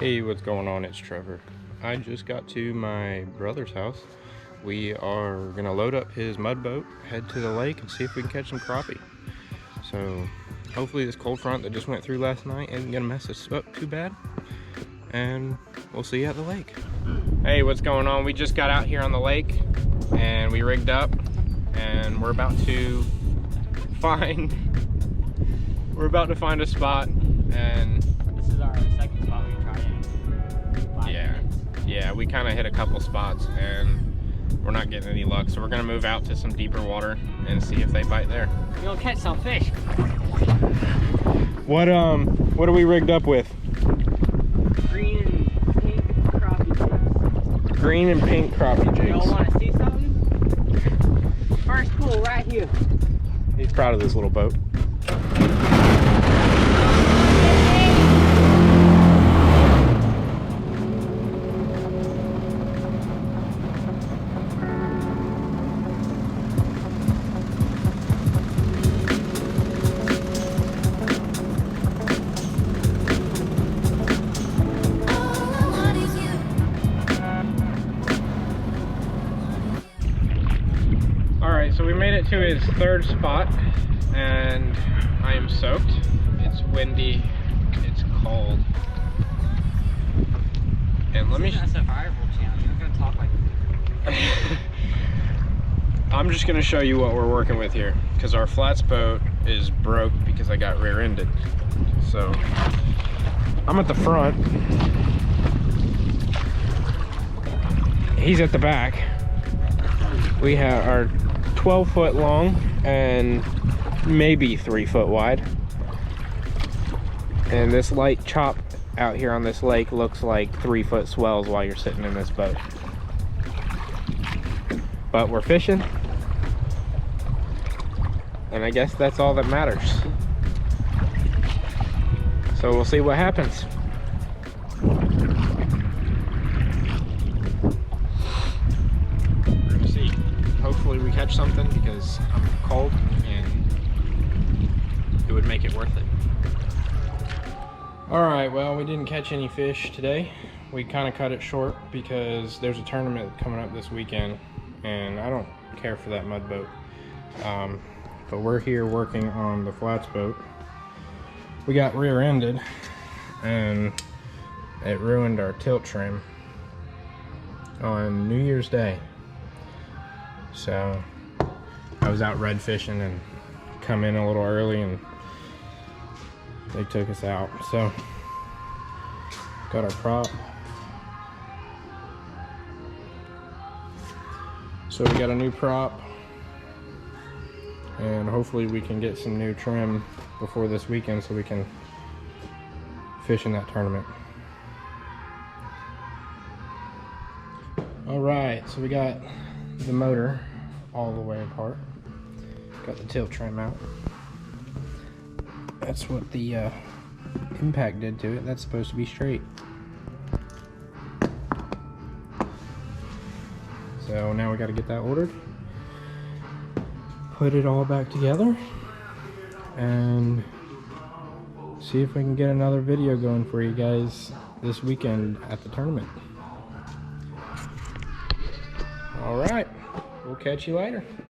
Hey, what's going on? It's Trevor. I just got to my brother's house. We are gonna load up his mud boat, head to the lake, and see if we can catch some crappie. So hopefully this cold front that just went through last night isn't gonna mess us up too bad. And we'll see you at the lake. Hey, what's going on? We just got out here on the lake and we rigged up and we're about to find a spot. And this is our second spot we tried in 5 minutes. Yeah, we kind of hit a couple spots and we're not getting any luck, so we're gonna move out to some deeper water and see if they bite there. You'll catch some fish. What are we rigged up with? Green and pink crappie jigs. Green and pink crappie jigs. Y'all want to see something? First pool right here. He's proud of this little boat. So we made it to his third spot and I am soaked. It's windy, it's cold. And let me... This is a survival channel, you're not gonna talk like this. I'm just gonna show you what we're working with here, because our flats boat is broke because I got rear-ended. So I'm at the front. He's at the back. We have our 12-foot long and maybe 3-foot wide, and this light chop out here on this lake looks like 3-foot swells while you're sitting in this boat. But we're fishing, and I guess that's all that matters. So we'll see what happens. Hopefully we catch something, because I'm cold and it would make it worth it. All right, well, we didn't catch any fish today. We kind of cut it short because there's a tournament coming up this weekend and I don't care for that mud boat. But we're here working on the flats boat. We got rear-ended and it ruined our tilt trim on New Year's Day. So I was out red fishing and come in a little early and they took us out. So got our prop. So we got a new prop and hopefully we can get some new trim before this weekend so we can fish in that tournament. All right, so we got the motor all the way apart. Got the tilt trim out. That's what the impact did to it. That's supposed to be straight. So now we got to get that ordered, put it all back together, and see if we can get another video going for you guys this weekend at the tournament. All right. We'll catch you later.